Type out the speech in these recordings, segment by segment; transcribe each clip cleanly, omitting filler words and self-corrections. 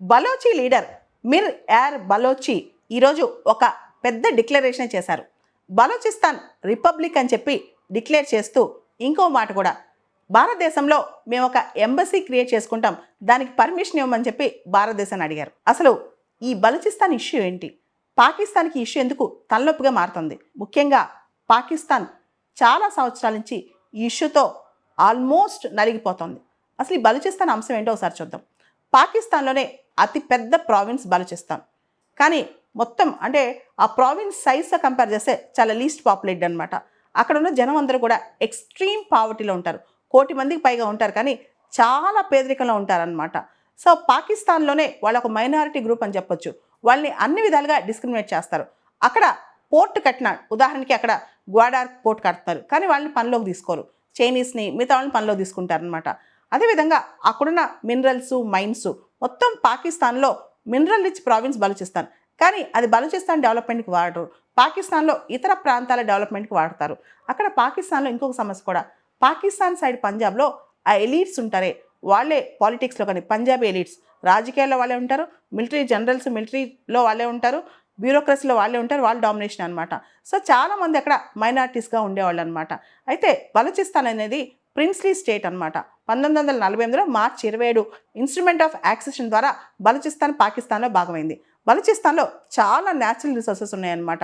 Balochi leader మిర్ యార్ బలోచి ఈరోజు ఒక పెద్ద డిక్లరేషన్ చేశారు. బలోచిస్తాన్ రిపబ్లిక్ అని చెప్పి డిక్లేర్ చేస్తూ ఇంకో మాట కూడా, భారతదేశంలో మేము ఒక ఎంబసీ క్రియేట్ చేసుకుంటాం, దానికి పర్మిషన్ ఇవ్వమని చెప్పి భారతదేశాన్ని అడిగారు. అసలు ఈ బలూచిస్తాన్ ఇష్యూ ఏంటి? పాకిస్తాన్కి ఇష్యూ ఎందుకు తలనొప్పిగా మారుతుంది? ముఖ్యంగా పాకిస్తాన్ చాలా సంవత్సరాల నుంచి ఈ ఇష్యూతో ఆల్మోస్ట్ నలిగిపోతుంది. అసలు ఈ బలూచిస్తాన్ అంశం ఏంటో ఒకసారి చూద్దాం. పాకిస్తాన్లోనే అతిపెద్ద ప్రావిన్స్ బలూచిస్తాన్. కానీ మొత్తం అంటే ఆ ప్రావిన్స్ సైజ్తో కంపేర్ చేస్తే చాలా లీస్ట్ పాపులేటెడ్ అనమాట. అక్కడ ఉన్న జనం అందరూ కూడా ఎక్స్ట్రీమ్ పావర్టీలో ఉంటారు. 1 కోటి మందికి పైగా ఉంటారు, కానీ చాలా పేదరికంలో ఉంటారనమాట. సో పాకిస్తాన్లోనే వాళ్ళ ఒక మైనారిటీ గ్రూప్ అని చెప్పొచ్చు. వాళ్ళని అన్ని విధాలుగా డిస్క్రిమినేట్ చేస్తారు. అక్కడ పోర్ట్ కట్టిన ఉదాహరణకి అక్కడ గ్వాడార్ పోర్ట్ కడుతున్నారు, కానీ వాళ్ళని పనిలోకి తీసుకోరు. చైనీస్ని మిగతా వాళ్ళని పనిలోకి తీసుకుంటారనమాట. అదేవిధంగా అక్కడున్న మినరల్స్ మైన్స్ మొత్తం పాకిస్తాన్లో మినరల్ రిచ్ ప్రావిన్స్ బలూచిస్తాన్, కానీ అది బలూచిస్తాన్ డెవలప్మెంట్కి వాడరు. పాకిస్తాన్లో ఇతర ప్రాంతాల డెవలప్మెంట్కి వాడతారు. అక్కడ పాకిస్తాన్లో ఇంకొక సమస్య కూడా, పాకిస్తాన్ సైడ్ పంజాబ్లో ఆ ఎలీట్స్ ఉంటారే వాళ్ళే పాలిటిక్స్లో, కానీ పంజాబీ ఎలీట్స్ రాజకీయాల్లో వాళ్ళే ఉంటారు, మిలిటరీ జనరల్స్ మిలిటరీలో వాళ్ళే ఉంటారు, బ్యూరోక్రసీలో వాళ్ళే ఉంటారు, వాళ్ళు డామినేషన్ అనమాట. సో చాలామంది అక్కడ మైనారిటీస్గా ఉండేవాళ్ళు అనమాట. అయితే బలూచిస్తాన్ అనేది ప్రిన్స్లీ స్టేట్ అనమాట. 1948లో మార్చి 27 ఇన్స్ట్రుమెంట్ ఆఫ్ యాక్సెషన్ ద్వారా బలూచిస్తాన్ పాకిస్తాన్లో భాగమైంది. బలూచిస్తాన్లో చాలా న్యాచురల్ రిసోర్సెస్ ఉన్నాయన్నమాట.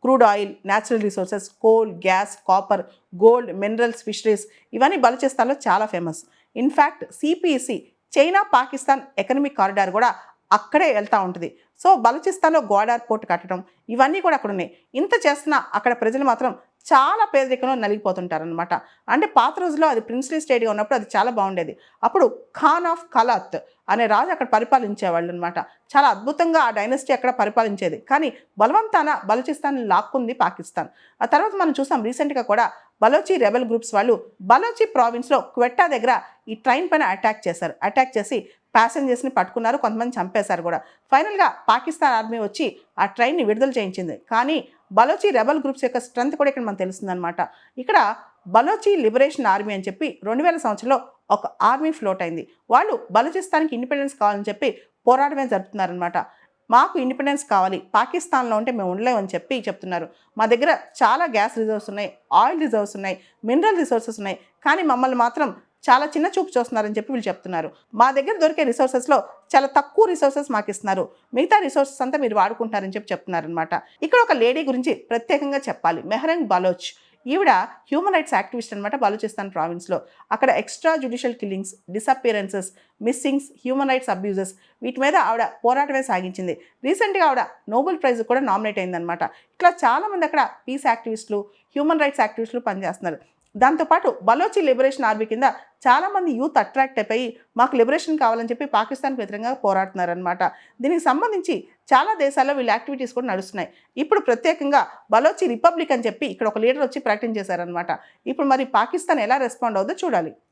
Crude oil, natural resources, coal, gas, copper, gold, minerals, fisheries ఇవన్నీ బలూచిస్తాన్లో చాలా famous. In fact CPEC China Pakistan economic corridor కూడా అక్కడే వెళ్తూ ఉంటుంది. సో బలూచిస్తాన్లో గ్వాడార్ పోర్ట్ కట్టడం ఇవన్నీ కూడా అక్కడ ఉన్నాయి. ఇంత చేస్తున్నా అక్కడ ప్రజలు మాత్రం చాలా పేదరికంలో నలిగిపోతుంటారనమాట. అంటే పాత రోజుల్లో అది ప్రిన్స్లీ స్టేట్గా ఉన్నప్పుడు అది చాలా బాగుండేది. అప్పుడు ఖాన్ ఆఫ్ కలాత్ అనే రాజు అక్కడ పరిపాలించేవాళ్ళు అనమాట. చాలా అద్భుతంగా ఆ డైనస్టీ అక్కడ పరిపాలించేది. కానీ బలవంతాన బలూచిస్తాన్ లాక్కుంది పాకిస్తాన్. ఆ తర్వాత మనం చూసాం రీసెంట్గా కూడా బలోచి రెబెల్ గ్రూప్స్ వాళ్ళు బలోచి ప్రావిన్స్లో క్వెట్టా దగ్గర ఈ ట్రైన్ పైన అటాక్ చేశారు. అటాక్ చేసి ప్యాసింజర్స్ని పట్టుకున్నారు, కొంతమంది చంపేశారు కూడా. ఫైనల్గా పాకిస్తాన్ ఆర్మీ వచ్చి ఆ ట్రైన్ని విడుదల చేయించింది. కానీ బలోచి రెబల్ గ్రూప్స్ యొక్క స్ట్రెంత్ కూడా ఇక్కడ మనకు తెలుస్తుందన్నమాట. ఇక్కడ బలోచి లిబరేషన్ ఆర్మీ అని చెప్పి 2000 సంవత్సరంలో ఒక ఆర్మీ ఫ్లోట్ అయింది. వాళ్ళు బలూచిస్తాన్కి ఇండిపెండెన్స్ కావాలని చెప్పి పోరాటమే జరుపుతున్నారనమాట. మాకు ఇండిపెండెన్స్ కావాలి, పాకిస్తాన్లో ఉంటే మేము ఉండలేమని చెప్పి చెప్తున్నారు. మా దగ్గర చాలా గ్యాస్ రిజర్వ్స్ ఉన్నాయి, ఆయిల్ రిజర్వ్స్ ఉన్నాయి, మినరల్ రిసోర్సెస్ ఉన్నాయి, కానీ మమ్మల్ని మాత్రం చాలా చిన్న చూపు చూస్తున్నారని చెప్పి వీళ్ళు చెప్తున్నారు. మా దగ్గర దొరికే రిసోర్సెస్లో చాలా తక్కువ రిసోర్సెస్ మాకు ఇస్తున్నారు, మిగతా రిసోర్సెస్ అంతా మీరు వాడుకుంటారని చెప్పి చెప్తున్నారనమాట. ఇక్కడ ఒక లేడీ గురించి ప్రత్యేకంగా చెప్పాలి, మెహరంగ్ బలోచ్. ఈవిడ హ్యూమన్ రైట్స్ యాక్టివిస్ట్ అనమాట. బలూచిస్తాన్ ప్రావిన్స్లో అక్కడ extra judicial killings, disappearances, missings, human rights abuses వీటి మీద ఆవిడ పోరాటమే సాగించింది. రీసెంట్గా ఆవిడ నోబెల్ ప్రైజ్ కూడా నామినేట్ అయిందనమాట. ఇట్లా చాలామంది అక్కడ పీస్ యాక్టివిస్టులు, హ్యూమన్ రైట్స్ యాక్టివిస్టులు పనిచేస్తున్నారు. దాంతోపాటు బలోచి లిబరేషన్ ఆర్మీ కింద చాలామంది యూత్ అట్రాక్ట్ అయిపోయి మాకు లిబరేషన్ కావాలని చెప్పి పాకిస్తాన్కి వ్యతిరేకంగా పోరాడుతున్నారనమాట. దీనికి సంబంధించి చాలా దేశాల్లో వీళ్ళ యాక్టివిటీస్ కూడా నడుస్తున్నాయి. ఇప్పుడు ప్రత్యేకంగా బలోచి రిపబ్లిక్ అని చెప్పి ఇక్కడ ఒక లీడర్ వచ్చి ప్రకటన చేశారనమాట. ఇప్పుడు మరి పాకిస్తాన్ ఎలా రెస్పాండ్ అవుతుందో చూడాలి.